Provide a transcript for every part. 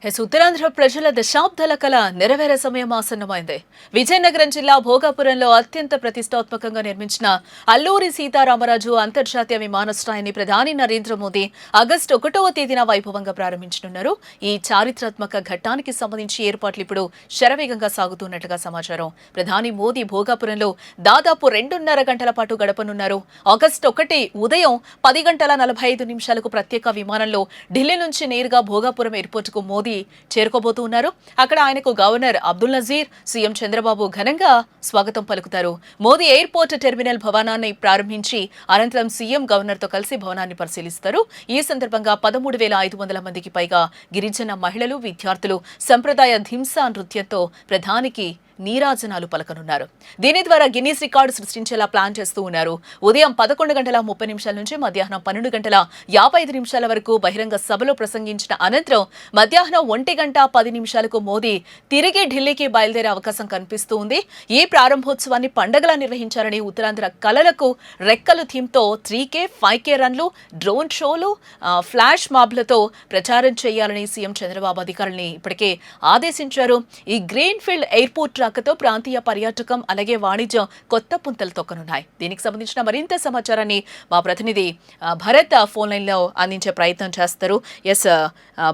ఉత్తరాంధ్ర ప్రజల దశాబ్దాల కల నెరవేరే సమయం ఆసన్నమైంది. విజయనగరం జిల్లా భోగాపురంలో అత్యంత ప్రతిష్టాత్మకంగా నిర్మించిన అల్లూరి సీతారామరాజు అంతర్జాతీయ విమానాశ్రయాన్ని ప్రధాని నరేంద్ర మోదీ ఆగస్టు 1వ తేదీన వైభవంగా ప్రారంభించనున్నారు. ఈ చారిత్రాత్మక ఘట్టానికి సంబంధించి ఏర్పాట్లు ఇప్పుడు శరవేగంగా సాగుతున్నట్లుగా సమాచారం. ప్రధాని మోదీ భోగాపురంలో దాదాపు 2.5 గంటల పాటు గడపనున్నారు. ఆగస్టు 1 ఉదయం 10:45 ప్రత్యేక విమానంలో ఢిల్లీ నుంచి నేరుగా భోగాపురం ఎయిర్పోర్టుకు మోదీ చేరుకోబోతున్నారు. అక్కడ ఆయనకు గవర్నర్ అబ్దుల్ నజీర్, సీఎం చంద్రబాబు ఘనంగా స్వాగతం పలుకుతారు. మోదీ ఎయిర్పోర్ట్ టెర్మినల్ భవనాన్ని ప్రారంభించి అనంతరం సీఎం గవర్నర్ తో కలిసి భవనాన్ని పరిశీలిస్తారు. ఈ సందర్భంగా 13,500 మందికి పైగా గిరిజన మహిళలు, విద్యార్థులు సంప్రదాయ ధింసా నృత్యంతో ప్రధానికి నీరాజనాలు పలకనున్నారు. దీని ద్వారా గిన్నీస్ రికార్డు సృష్టించేలా ప్లాన్ చేస్తూ ఉన్నారు. ఉదయం 11:30 నుంచి మధ్యాహ్నం 12:55 వరకు బహిరంగ సభలో ప్రసంగించిన అనంతరం మధ్యాహ్నం 1:10 మోదీ తిరిగి ఢిల్లీకి బయలుదేరే అవకాశం కనిపిస్తూ ఉంది. ఈ ప్రారంభోత్సవాన్ని పండగలా నిర్వహించాలని ఉత్తరాంధ్ర కళలకు రెక్కలు థీమ్తో 3K, 5K రన్లు, డ్రోన్ షోలు, ఫ్లాష్ మాబ్లతో ప్రచారం చేయాలని సీఎం చంద్రబాబు అధికారుల్ని ఇప్పటికే ఆదేశించారు. ఈ గ్రీన్ ఫీల్డ్ ఎయిర్పోర్ట్ రాకతో ప్రాంతీయ పర్యాటకం అలాగే వాణిజ్యం కొత్త పుంతలు తొక్కనున్నాయి. దీనికి సంబంధించిన మరింత సమాచారాన్ని మా ప్రతినిధి భరత్ ఫోన్ లైన్ లో అందించే ప్రయత్నం చేస్తారు.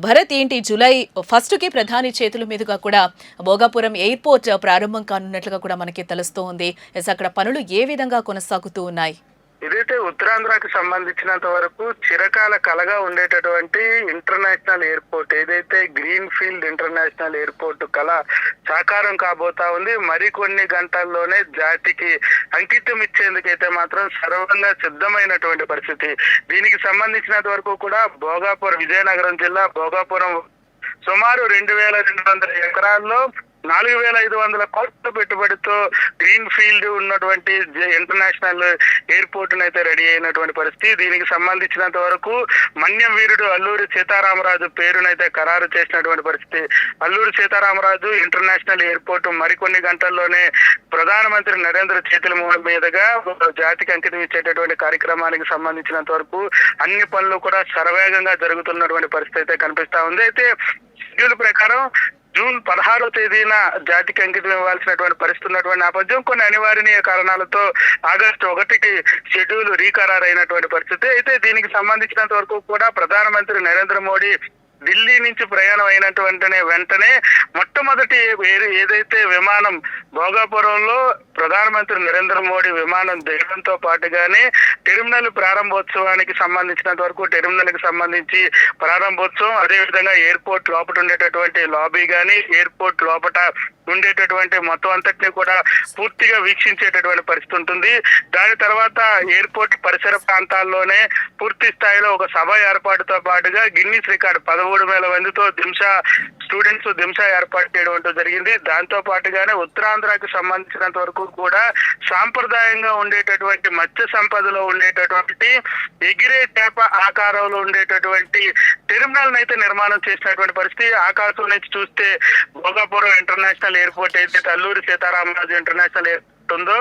భరత్, ఏంటి జూలై 1కి ప్రధాని చేతుల మీదుగా కూడా భోగాపురం ఎయిర్పోర్ట్ ప్రారంభం కానున్నట్లుగా కూడా మనకి తెలుస్తూ ఉంది. అక్కడ పనులు ఏ విధంగా కొనసాగుతూ ఉన్నాయి? ఇదైతే ఉత్తరాంధ్రకి సంబంధించినంత వరకు చిరకాల కలగా ఉండేటటువంటి ఇంటర్నేషనల్ ఎయిర్పోర్ట్, ఏదైతే గ్రీన్ ఫీల్డ్ ఇంటర్నేషనల్ ఎయిర్పోర్ట్ కళ సాకారం కాబోతా ఉంది. మరికొన్ని గంటల్లోనే జాతికి అంకితం ఇచ్చేందుకైతే మాత్రం సర్వంగా సిద్ధమైనటువంటి పరిస్థితి. దీనికి సంబంధించినంత వరకు కూడా భోగాపురం, విజయనగరం జిల్లా భోగాపురం సుమారు 2,200 ఎకరాల్లో 4,500 కోట్ల పెట్టుబడితో గ్రీన్ ఫీల్డ్ ఉన్నటువంటి ఇంటర్నేషనల్ ఎయిర్పోర్ట్ అయితే రెడీ అయినటువంటి పరిస్థితి. దీనికి సంబంధించినంత వరకు మన్యం వీరుడు అల్లూరి సీతారామరాజు పేరునైతే ఖరారు చేసినటువంటి పరిస్థితి. అల్లూరి సీతారామరాజు ఇంటర్నేషనల్ ఎయిర్పోర్ట్ మరికొన్ని గంటల్లోనే ప్రధానమంత్రి నరేంద్ర చేతుల మీదుగా జాతికి అంకితం ఇచ్చేటటువంటి కార్యక్రమానికి సంబంధించినంత వరకు అన్ని పనులు కూడా శరవేగంగా జరుగుతున్నటువంటి పరిస్థితి అయితే కనిపిస్తా ఉంది. అయితే షెడ్యూల్ ప్రకారం జూన్ 16వ తేదీన జాతికి అంకితం ఇవ్వాల్సినటువంటి పరిస్థితి ఉన్నటువంటి నేపథ్యం, కొన్ని అనివార్యనీయ కారణాలతో ఆగస్టు 1కి షెడ్యూల్ రీఖరారు అయినటువంటి పరిస్థితి. అయితే దీనికి సంబంధించినంత వరకు కూడా ప్రధానమంత్రి నరేంద్ర మోడీ ఢిల్లీ నుంచి ప్రయాణం అయినటువంటి వెంటనే మొట్టమొదటి ఏదైతే విమానం భోగాపురంలో ప్రధానమంత్రి నరేంద్ర మోడీ విమానం దిగడంతో పాటుగానే టెర్మినల్ ప్రారంభోత్సవానికి సంబంధించినంత వరకు టెర్మినల్ కి సంబంధించి ప్రారంభోత్సవం, అదేవిధంగా ఎయిర్పోర్ట్ లోపల ఉండేటటువంటి లాబీ కానీ, ఎయిర్పోర్ట్ లోపల ఉండేటటువంటి మొత్తం అంతటినీ కూడా పూర్తిగా వీక్షించేటటువంటి పరిస్థితి ఉంటుంది. దాని తర్వాత ఎయిర్పోర్ట్ పరిసర ప్రాంతాల్లోనే పూర్తి స్థాయిలో ఒక సభ ఏర్పాటుతో పాటుగా గిన్నీస్ రికార్డు 13,000 మందితో దింసా ఏర్పాటు చేయడం జరిగింది. దాంతో పాటుగానే ఉత్తరాంధ్రకి సంబంధించినంత వరకు కూడా సాంప్రదాయంగా ఉండేటటువంటి మత్స్య సంపదలో ఉండేటటువంటి ఎగిరే చేప ఆకారంలో ఉండేటటువంటి టెర్మినల్ అయితే నిర్మాణం చేసినటువంటి పరిస్థితి. ఆకాశం నుంచి చూస్తే భోగాపురం ఇంటర్నేషనల్ ఎయిర్పోర్ట్ అయితే అల్లూరి సీతారామరాజు ఇంటర్నేషనల్ ఎయిర్పోర్ట్ ఉందో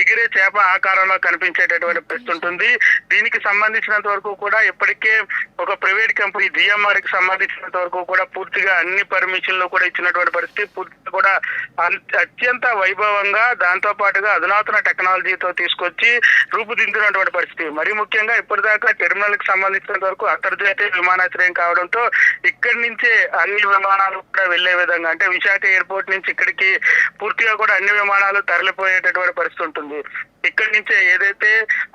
ఎగిరే చేప ఆకారంలో కనిపించేటటువంటి పరిస్థితి ఉంటుంది. దీనికి సంబంధించినంత వరకు కూడా ఇప్పటికే ఒక ప్రైవేట్ కంపెనీ జిఎంఆర్ కి సంబంధించినంత వరకు కూడా పూర్తిగా అన్ని పర్మిషన్లు కూడా ఇచ్చినటువంటి పరిస్థితి. పూర్తిగా కూడా అత్యంత వైభవంగా, దాంతో పాటుగా అధునాతన టెక్నాలజీతో తీసుకొచ్చి రూపుదిద్దినటువంటి పరిస్థితి. మరి ముఖ్యంగా ఇప్పటిదాకా టెర్మినల్ కి సంబంధించినంత వరకు అంతర్జాతీయ విమానాశ్రయం కావడంతో ఇక్కడి నుంచే అన్ని విమానాలు కూడా వెళ్లే విధంగా, అంటే విశాఖ ఎయిర్పోర్ట్ నుంచి ఇక్కడికి పూర్తిగా కూడా అన్ని విమానాలు తరలిపోయేటటువంటి పరిస్థితి ఉంటుంది. ఇక్కడి నుంచే ఏదైతే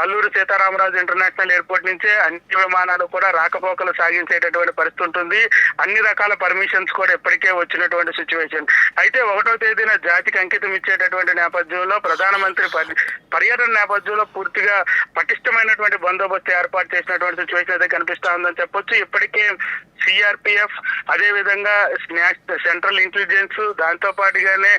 అల్లూరి సీతారామరాజు ఇంటర్నేషనల్ ఎయిర్పోర్ట్ నుంచే అన్ని విమానాలు కూడా రాకపోకలు సాగించేటటువంటి పరిస్థితి ఉంటుంది. అన్ని రకాల పర్మిషన్స్ కూడా ఇప్పటికే వచ్చినటువంటి సిచ్యువేషన్. అయితే 1వ తేదీన జాతికి అంకితం ఇచ్చేటటువంటి నేపథ్యంలో ప్రధానమంత్రి పర్యటన నేపథ్యంలో పూర్తిగా పటిష్టమైనటువంటి బందోబస్తు ఏర్పాటు చేసినటువంటి సిచ్యువేషన్ అయితే కనిపిస్తా ఉందని చెప్పొచ్చు. ఇప్పటికే సిఆర్పిఎఫ్, అదేవిధంగా సెంట్రల్ ఇంటెలిజెన్స్, దాంతో పాటుగానే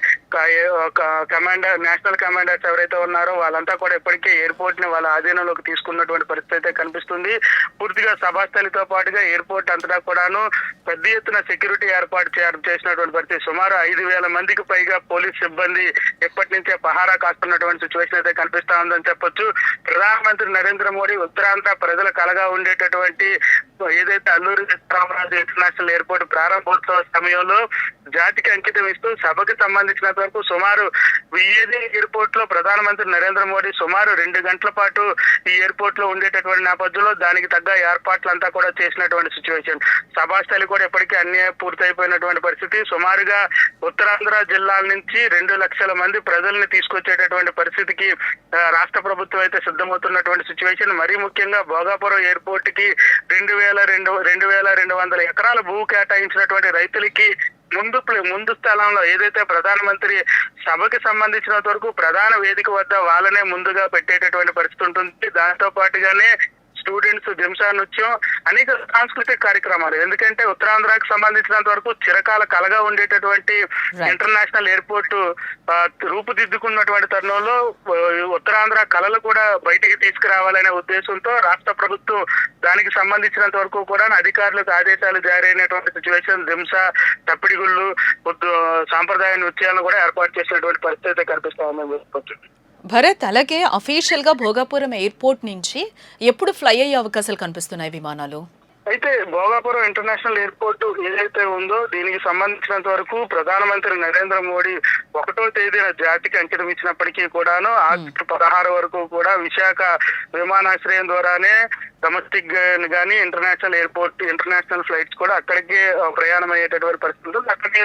నేషనల్ కమాండర్స్ ఎవరైతే ఉన్నారో వాళ్ళందరూ అంతా కూడా ఇప్పటికే ఎయిర్పోర్ట్ ని వాళ్ళ ఆధీనంలోకి తీసుకున్నటువంటి పరిస్థితి అయితే కనిపిస్తుంది. పూర్తిగా సభాస్థలితో పాటుగా ఎయిర్పోర్ట్ అంతటా కూడాను పెద్ద ఎత్తున సెక్యూరిటీ ఏర్పాటు చేసినటువంటి పరిస్థితి. సుమారు 5,000 మందికి పైగా పోలీస్ సిబ్బంది ఎప్పటి నుంచే పహారా కాస్తున్నటువంటి సిచ్యువేషన్ అయితే కనిపిస్తా ఉందని చెప్పొచ్చు. ప్రధానమంత్రి నరేంద్ర మోడీ ఉత్తరాంధ్ర ప్రజల కలగా ఉండేటటువంటి ఏదైతే అల్లూరి సీతారామరాజు ఇంటర్నేషనల్ ఎయిర్పోర్ట్ ప్రారంభోత్సవ సమయంలో జాతికి అంకితం ఇస్తూ సభకు సంబంధించినంత వరకు సుమారు ఏది ఎయిర్పోర్ట్ లో ప్రధానమంత్రి నరేంద్ర మోడీ సుమారు 2 గంటల పాటు ఈ ఎయిర్పోర్ట్ లో ఉండేటటువంటి నేపథ్యంలో దానికి తగ్గ ఏర్పాట్లంతా కూడా చేసినటువంటి సిచ్యువేషన్. సభాస్థలి కూడా ఇప్పటికే అన్ని పూర్తయిపోయినటువంటి పరిస్థితి. సుమారుగా ఉత్తరాంధ్ర జిల్లాల నుంచి 2 లక్షల మంది ప్రజల్ని తీసుకొచ్చేటటువంటి పరిస్థితికి రాష్ట్ర ప్రభుత్వం అయితే సిద్ధమవుతున్నటువంటి సిచ్యువేషన్. మరీ ముఖ్యంగా భోగాపురం ఎయిర్పోర్ట్ కి 2,200 ఎకరాల భూ కేటాయించినటువంటి రైతులకి ముందు స్థలంలో ఏదైతే ప్రధానమంత్రి సభకి సంబంధించినంత వరకు ప్రధాన వేదిక వద్ద వాళ్ళనే ముందుగా పెట్టేటటువంటి పరిస్థితి ఉంటుంది. దాంతో పాటుగానే స్టూడెంట్స్ దింసా నృత్యం అనేక సాంస్కృతిక కార్యక్రమాలు. ఎందుకంటే ఉత్తరాంధ్రకి సంబంధించినంత వరకు చిరకాల కలగా ఉండేటటువంటి ఇంటర్నేషనల్ ఎయిర్పోర్ట్ రూపుదిద్దుకున్నటువంటి తరుణంలో ఉత్తరాంధ్ర కళలు కూడా బయటికి తీసుకురావాలనే ఉద్దేశంతో రాష్ట్ర ప్రభుత్వం దానికి సంబంధించినంత వరకు కూడా అధికారులకు ఆదేశాలు జారీ అయినటువంటి సిచ్యువేషన్. దింసా, తప్పిడిగుళ్ళు, సాంప్రదాయ నృత్యాలను కూడా ఏర్పాటు చేసినటువంటి పరిస్థితి కనిపిస్తా ఉందని చెప్పొచ్చు. భరత్, అలాగే అఫీషియల్ గా భోగాపురం ఎయిర్పోర్ట్ నుంచి ఎప్పుడు ఫ్లై అయ్యే అవకాశాలు కనిపిస్తున్నాయి విమానాలు? అయితే భోగాపురం ఇంటర్నేషనల్ ఎయిర్పోర్ట్ ఏదైతే ఉందో దీనికి సంబంధించినంత వరకు ప్రధానమంత్రి నరేంద్ర మోడీ 1వ తేదీన జాతికి అంకితం ఇచ్చినప్పటికీ కూడాను ఆగస్టు 16 వరకు కూడా విశాఖ విమానాశ్రయం ద్వారానే డొమెస్టిక్ గానీ ఇంటర్నేషనల్ ఫ్లైట్స్ కూడా అక్కడికే ప్రయాణం అయ్యేటటువంటి పరిస్థితి ఉంటుంది. అక్కడికే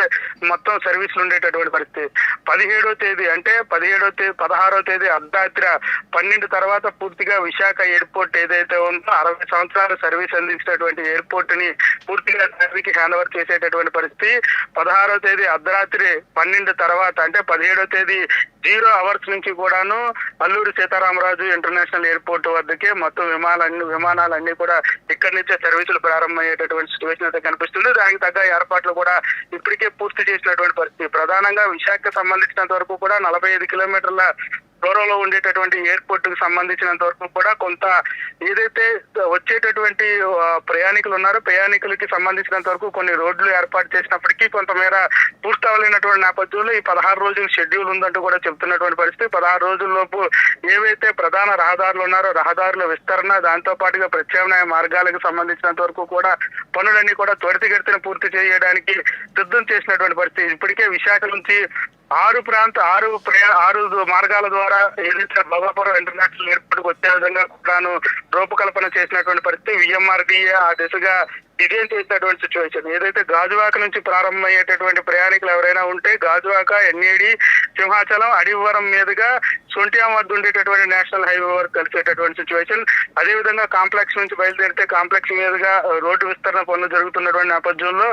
మొత్తం సర్వీసులు ఉండేటటువంటి పరిస్థితి. 17వ తేదీ అంటే 16వ తేదీ అర్ధరాత్రి 12 తర్వాత పూర్తిగా విశాఖ ఎయిర్పోర్ట్ ఏదైతే ఉందో 60 సంవత్సరాలు సర్వీస్ అందించినటువంటి ఎయిర్పోర్ట్ ని పూర్తిగా నేవీకి హ్యాండ్ ఓవర్ చేసేటటువంటి పరిస్థితి. 16వ తేదీ అర్ధరాత్రి 12 తర్వాత అంటే 17వ తేదీ 0 hours నుంచి కూడాను అల్లూరి సీతారామరాజు ఇంటర్నేషనల్ ఎయిర్పోర్ట్ వద్దకే మొత్తం విమానాలన్నీ కూడా ఇక్కడి నుంచే సర్వీసులు ప్రారంభమయ్యేటటువంటి సిచ్యువేషన్ అయితే కనిపిస్తుంది. దానికి తగ్గ ఏర్పాట్లు కూడా ఇప్పటికే పూర్తి చేసినటువంటి పరిస్థితి. ప్రధానంగా విశాఖకు సంబంధించినంత వరకు కూడా 45 కిలోమీటర్ల దూరంలో ఉండేటటువంటి ఎయిర్పోర్ట్ కి సంబంధించినంత వరకు కూడా కొంత ఏదైతే వచ్చేటటువంటి ప్రయాణికులు ఉన్నారో ప్రయాణికులకి సంబంధించినంత వరకు కొన్ని రోడ్లు ఏర్పాటు చేసినప్పటికీ కొంతమేర పూర్తవలేనటువంటి నేపథ్యంలో ఈ 16 రోజుల షెడ్యూల్ ఉందంటూ కూడా చెప్తున్నటువంటి పరిస్థితి. 16 రోజుల్లోపు ఏవైతే ప్రధాన రహదారులు ఉన్నారో రహదారుల విస్తరణ, దాంతో పాటుగా ప్రత్యామ్నాయ మార్గాలకు సంబంధించినంత వరకు కూడా పనులన్నీ కూడా త్వరితగతిన పూర్తి చేయడానికి సిద్ధం చేసినటువంటి పరిస్థితి. ఇప్పటికే విశాఖ నుంచి 6 మార్గాల ద్వారా ఏదైతే భోగాపురం ఇంటర్నేషనల్ ఎయిర్పోర్ట్ కు వచ్చే విధంగా కూడాను రూపకల్పన చేసినటువంటి పరిస్థితి. విఎంఆర్డీఏ ఆ దిశగా డిజైన్ చేసినటువంటి సిచ్యువేషన్. ఏదైతే గాజువాక నుంచి ప్రారంభమయ్యేటటువంటి ప్రయాణికులు ఎవరైనా ఉంటే గాజువాక, ఎన్ఏడి, సింహాచలం, అడివరం మీదుగా సొంటియాం వద్ద ఉండేటటువంటి నేషనల్ హైవే వరకు కలిసేటటువంటి సిచ్యువేషన్. అదేవిధంగా కాంప్లెక్స్ నుంచి బయలుదేరితే కాంప్లెక్స్ మీదుగా రోడ్డు విస్తరణ పనులు జరుగుతున్నటువంటి నేపథ్యంలో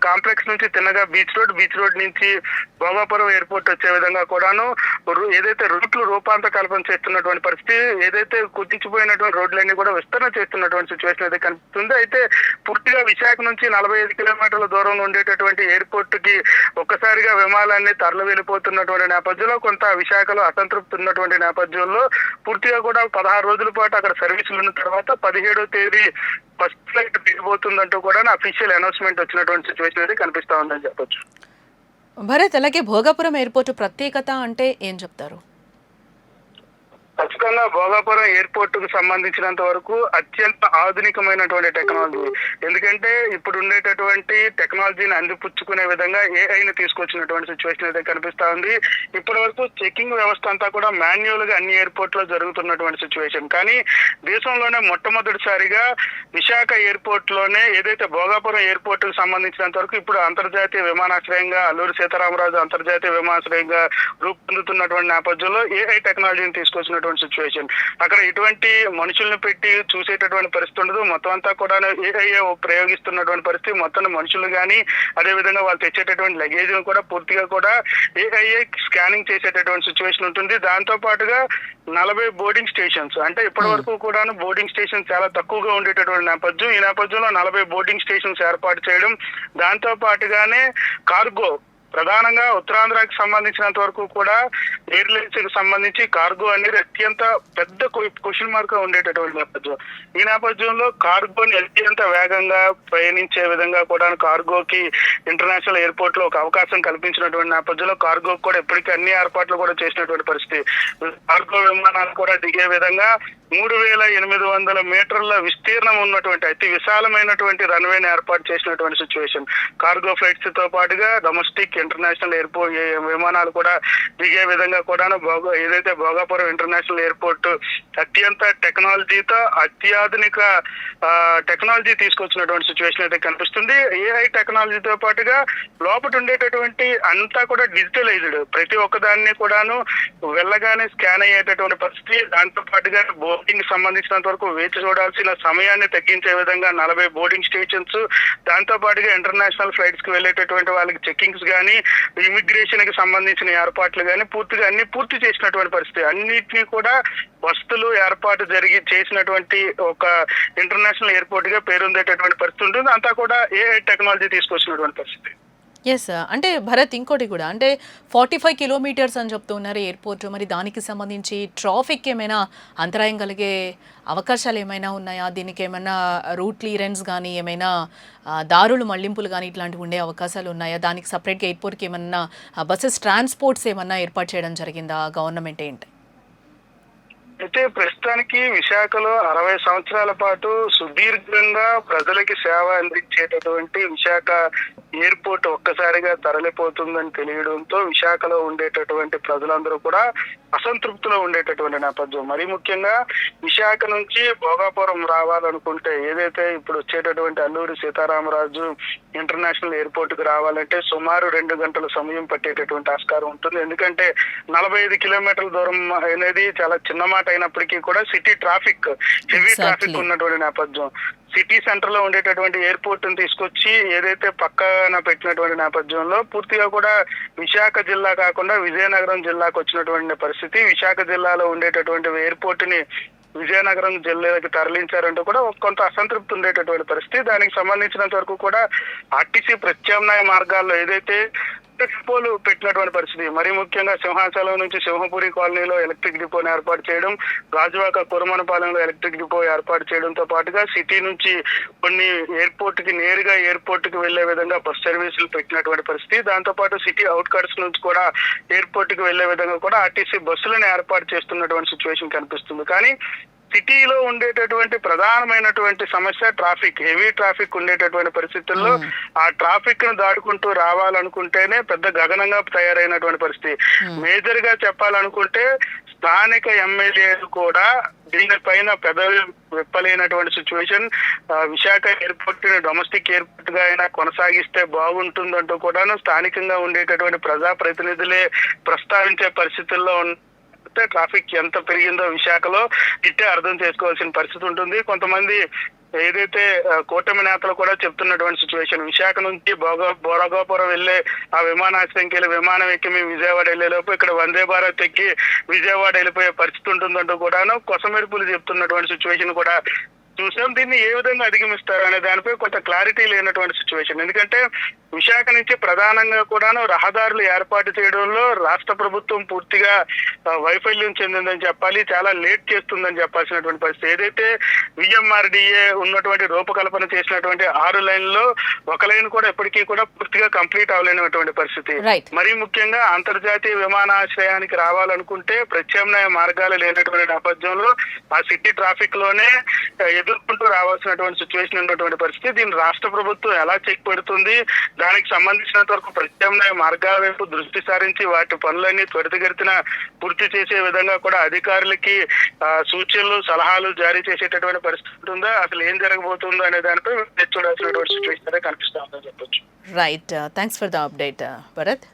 కాంప్లెక్స్ నుంచి తిన్నగా బీచ్ రోడ్ నుంచి భోగాపురం ఎయిర్పోర్ట్ వచ్చే విధంగా కూడాను ఏదైతే రూట్లు రూపాంతర చేస్తున్నటువంటి పరిస్థితి. ఏదైతే కుదించిపోయినటువంటి రోడ్లన్నీ కూడా విస్తరణ చేస్తున్నటువంటి సిచ్యువేషన్ అయితే కనిపిస్తుంది. అయితే పూర్తిగా విశాఖ నుంచి 45 కిలోమీటర్ల దూరంలో ఉండేటటువంటి ఎయిర్పోర్ట్ కి ఒక్కసారిగా విమానాలన్నీ తరలి వెళ్ళిపోతున్నటువంటి నేపథ్యంలో కొంత విశాఖలో అసంతృప్తి ఉన్నటువంటి నేపథ్యంలో పూర్తిగా కూడా 16 రోజుల పాటు అక్కడ సర్వీసులు ఉన్న తర్వాత 17వ తేదీ ఫస్ట్ ఫ్లైట్ దిగిపోతుందంటూ కూడా అఫీషియల్ అనౌన్స్మెంట్ వచ్చినటువంటి సిచ్యువేషన్ అయితే కనిపిస్తా ఉందని చెప్పొచ్చు. భరత్, అలాగే భోగాపురం ఎయిర్పోర్ట్ ప్రత్యేకత అంటే ఏం చెప్తారు? ఖచ్చితంగా భోగాపురం ఎయిర్పోర్ట్ కు సంబంధించినంత వరకు అత్యంత ఆధునికమైనటువంటి టెక్నాలజీ. ఎందుకంటే ఇప్పుడు ఉండేటటువంటి టెక్నాలజీని అందిపుచ్చుకునే విధంగా ఏఐని తీసుకొచ్చినటువంటి సిచ్యువేషన్ అయితే కనిపిస్తా ఉంది. ఇప్పటి వరకు చెకింగ్ వ్యవస్థ అంతా కూడా మాన్యువల్ గా అన్ని ఎయిర్పోర్ట్ లో జరుగుతున్నటువంటి సిచ్యువేషన్. కానీ దేశంలోనే మొట్టమొదటిసారిగా విశాఖ ఎయిర్పోర్ట్ లోనే ఏదైతే భోగాపురం ఎయిర్పోర్ట్ కు సంబంధించినంత వరకు ఇప్పుడు అంతర్జాతీయ విమానాశ్రయంగా అల్లూరి సీతారామరాజు అంతర్జాతీయ విమానాశ్రయంగా రూపొందుతున్నటువంటి నేపథ్యంలో ఏఐ టెక్నాలజీని తీసుకొచ్చినటువంటి సిచ్యువేషన్. అక్కడ ఎటువంటి మనుషుల్ని పెట్టి చూసేటటువంటి పరిస్థితి ఉండదు. మొత్తం అంతా కూడా ఏఐ ప్రయోగిస్తున్నటువంటి పరిస్థితి. మొత్తం మనుషులు కానీ అదే విధంగా వాళ్ళు తెచ్చేటటువంటి లగేజ్ కూడా పూర్తిగా కూడా ఏఐ స్కానింగ్ చేసేటటువంటి సిచ్యువేషన్ ఉంటుంది. దాంతో పాటుగా 40 బోర్డింగ్ స్టేషన్స్ అంటే ఇప్పటి వరకు కూడా బోర్డింగ్ స్టేషన్ చాలా తక్కువగా ఉండేటటువంటి నేపథ్యం. ఈ నేపథ్యంలో 40 బోర్డింగ్ స్టేషన్స్ ఏర్పాటు చేయడం, దాంతో పాటుగానే కార్గో ప్రధానంగా ఉత్తరాంధ్రకి సంబంధించినంత వరకు కూడా ఎయిర్లైన్స్ కి సంబంధించి కార్గో అనేది అత్యంత పెద్ద క్వశ్చన్ మార్క్ గా ఉండేటటువంటి నేపథ్యం. ఈ నేపథ్యంలో కార్గోని అత్యంత వేగంగా ప్రయాణించే విధంగా కూడా కార్గోకి ఇంటర్నేషనల్ ఎయిర్పోర్ట్ లో ఒక అవకాశం కల్పించినటువంటి నేపథ్యంలో కార్గో కూడా ఇప్పటికీ అన్ని ఏర్పాట్లు కూడా చేసినటువంటి పరిస్థితి. కార్గో విమానాలు కూడా దిగే విధంగా 3800 మీటర్ల విస్తీర్ణం ఉన్నటువంటి అతి విశాలమైనటువంటి రన్వేని ఏర్పాటు చేసినటువంటి సిచ్యువేషన్. కార్గో ఫ్లైట్స్ తో పాటుగా డొమెస్టిక్ ఇంటర్నేషనల్ ఎయిర్పోర్ట్ విమానాలు కూడా దిగే విధంగా కూడా ఏదైతే భోగాపురం ఇంటర్నేషనల్ ఎయిర్పోర్ట్ అత్యంత టెక్నాలజీతో అత్యాధునిక టెక్నాలజీ తీసుకొచ్చినటువంటి సిచ్యువేషన్ అయితే కనిపిస్తుంది. ఏఐ టెక్నాలజీతో పాటుగా లోపల ఉండేటటువంటి అంతా కూడా డిజిటలైజ్డ్, ప్రతి ఒక్కదాన్ని కూడాను వెళ్ళగానే స్కాన్ అయ్యేటటువంటి పరిస్థితి. దాంతో పాటుగా బోర్డింగ్ సంబంధించినంత వరకు వేచి చూడాల్సిన సమయాన్ని తగ్గించే విధంగా 40 బోర్డింగ్ స్టేషన్స్, దాంతో పాటుగా ఇంటర్నేషనల్ ఫ్లైట్స్ కి వెళ్ళేటటువంటి వాళ్ళకి చెకింగ్స్ కానీ ఇమిగ్రేషన్ కి సంబంధించిన ఏర్పాట్లు కానీ పూర్తిగా అన్ని పూర్తి చేసినటువంటి పరిస్థితి. అన్నిటినీ కూడా వస్తువులు ఏర్పాటు చేసినటువంటి ఒక ఇంటర్నేషనల్ ఎయిర్పోర్ట్ గా పేరొందేటటువంటి పరిస్థితి ఉంటుంది. అంతా కూడా ఏఐ టెక్నాలజీ తీసుకొచ్చినటువంటి పరిస్థితి. ఎస్, అంటే భరత్, ఇంకోటి కూడా అంటే 45 కిలోమీటర్స్ అని చెప్తూ ఉన్నారు ఎయిర్పోర్ట్. మరి దానికి సంబంధించి ట్రాఫిక్ ఏమైనా అంతరాయం కలిగే అవకాశాలు ఏమైనా ఉన్నాయా? దీనికి ఏమైనా రూట్ క్లియరెన్స్ కానీ ఏమైనా దారులు మళ్లింపులు కానీ ఇట్లాంటివి ఉండే అవకాశాలు ఉన్నాయా? దానికి సపరేట్గా ఎయిర్పోర్ట్కి ఏమన్నా బస్సెస్ ట్రాన్స్పోర్ట్స్ ఏమన్నా ఏర్పాటు చేయడం జరిగిందా గవర్నమెంట్ ఏంటి? అయితే ప్రస్తుతానికి విశాఖలో 60 సంవత్సరాల పాటు సుదీర్ఘంగా ప్రజలకి సేవ అందించేటటువంటి విశాఖ ఎయిర్పోర్ట్ ఒక్కసారిగా తరలిపోతుందని తెలియడంతో విశాఖలో ఉండేటటువంటి ప్రజలందరూ కూడా అసంతృప్తిలో ఉండేటటువంటి నేపథ్యం. మరీ ముఖ్యంగా విశాఖ నుంచి భోగాపురం రావాలనుకుంటే, ఏదైతే ఇప్పుడు వచ్చేటటువంటి అల్లూరి సీతారామరాజు ఇంటర్నేషనల్ ఎయిర్పోర్ట్ కి రావాలంటే సుమారు 2 గంటల సమయం పట్టేటటువంటి ఆస్కారం ఉంటుంది. ఎందుకంటే 45 కిలోమీటర్ల దూరం అనేది చాలా చిన్న మాట అయినప్పటికీ కూడా సిటీ ట్రాఫిక్, హెవీ ట్రాఫిక్ ఉన్నటువంటి నేపథ్యం. సిటీ సెంటర్ లో ఉండేటటువంటి ఎయిర్పోర్ట్ ని తీసుకొచ్చి ఏదైతే పక్కన పెట్టినటువంటి నేపథ్యంలో పూర్తిగా కూడా విశాఖ జిల్లా కాకుండా విజయనగరం జిల్లాకు వచ్చినటువంటి పరిస్థితి. విశాఖ జిల్లాలో ఉండేటటువంటి ఎయిర్పోర్ట్ ని విజయనగరం జిల్లాకి తరలించారంటూ కూడా కొంత అసంతృప్తి ఉండేటటువంటి పరిస్థితి. దానికి సంబంధించినంత వరకు కూడా ఆర్టీసీ ప్రత్యామ్నాయ మార్గాల్లో ఏదైతే డిపోలు పెట్టినటువంటి పరిస్థితి. మరీ ముఖ్యంగా సింహాచలం నుంచి సింహపురి కాలనీలో ఎలక్ట్రిక్ డిపోని ఏర్పాటు చేయడం, గాజువాక కురమనపాలెంలో ఎలక్ట్రిక్ డిపో ఏర్పాటు చేయడంతో పాటుగా సిటీ నుంచి కొన్ని ఎయిర్పోర్ట్ కి నేరుగా ఎయిర్పోర్ట్ కి వెళ్లే విధంగా బస్ సర్వీసులు పెట్టినటువంటి పరిస్థితి. దాంతో పాటు సిటీ అవుట్ కట్స్ నుంచి కూడా ఎయిర్పోర్ట్ కి వెళ్లే విధంగా కూడా ఆర్టీసీ బస్సులను ఏర్పాటు చేస్తున్నటువంటి సిచ్యువేషన్ కనిపిస్తుంది. కానీ సిటీలో ఉండేటటువంటి ప్రధానమైనటువంటి సమస్య ట్రాఫిక్, హెవీ ట్రాఫిక్ ఉండేటటువంటి పరిస్థితుల్లో ఆ ట్రాఫిక్ ను దాటుకుంటూ రావాలనుకుంటేనే పెద్ద గగనంగా తయారైనటువంటి పరిస్థితి. మేజర్ గా చెప్పాలనుకుంటే స్థానిక ఎమ్మెల్యేలు కూడా దీనిపైన పెదవి విప్పలేనటువంటి సిచ్యువేషన్. విశాఖ ఎయిర్పోర్ట్ ని డొమెస్టిక్ ఎయిర్పోర్ట్ గా అయినా కొనసాగిస్తే బాగుంటుందంటూ కూడాను స్థానికంగా ఉండేటటువంటి ప్రజాప్రతినిధులే ప్రస్తావించే పరిస్థితుల్లో ట్రాఫిక్ ఎంత పెరిగిందో విశాఖలో ఇట్టే అర్థం చేసుకోవాల్సిన పరిస్థితి ఉంటుంది. కొంతమంది ఏదైతే కూటమి నేతలు కూడా చెప్తున్నటువంటి సిచ్యువేషన్, విశాఖ నుంచి భోగాపురం వెళ్లే ఆ విమానాశ్రయంకి వెళ్ళి విమానం ఎక్కి మేము విజయవాడ వెళ్లేలోపు ఇక్కడ వందే భారత్ ఎక్కి విజయవాడ వెళ్ళిపోయే పరిస్థితి ఉంటుందంటూ కూడాను కొసమెరుపులు చెప్తున్నటువంటి సిచ్యువేషన్ కూడా చూసాం. దీన్ని ఏ విధంగా అధిగమిస్తారు అనే దానిపై కొంత క్లారిటీ లేనటువంటి సిచ్యువేషన్. ఎందుకంటే విశాఖ నుంచి ప్రధానంగా కూడాను రహదారులు ఏర్పాటు చేయడంలో రాష్ట్ర ప్రభుత్వం పూర్తిగా వైఫల్యం చెందిందని చెప్పాలి, చాలా లేట్ చేస్తుందని చెప్పాల్సినటువంటి పరిస్థితి. ఏదైతే విఎంఆర్డిఏ ఉన్నటువంటి రూపకల్పన చేసినటువంటి 6 లైన్లో ఒక లైన్ కూడా ఎప్పటికీ కూడా పూర్తిగా కంప్లీట్ అవ్వలేనటువంటి పరిస్థితి. మరీ ముఖ్యంగా అంతర్జాతీయ విమానాశ్రయానికి రావాలనుకుంటే ప్రత్యామ్నాయ మార్గాలు లేనటువంటి నేపథ్యంలో ఆ సిటీ ట్రాఫిక్ లోనే ఎదుర్కొంటూ రావాల్సినటువంటి సిచ్యువేషన్ ఉన్నటువంటి పరిస్థితి. దీన్ని రాష్ట్ర ప్రభుత్వం ఎలా చెక్ పెడుతుంది, దానికి సంబంధించినంత వరకు ప్రత్యామ్నాయ మార్గాల వైపు దృష్టి సారించి వాటి పనులన్నీ త్వరితగతిన పూర్తి చేసే విధంగా కూడా అధికారులకి సూచనలు సలహాలు జారీ చేసేటటువంటి పరిస్థితి ఉంటుందా, అసలు ఏం జరగబోతుందో అనే దానిపై చూడాల్సినటువంటి సిచ్యువేషన్ కనిపిస్తా ఉందని చెప్పొచ్చు. Right, thanks for the update Bharat.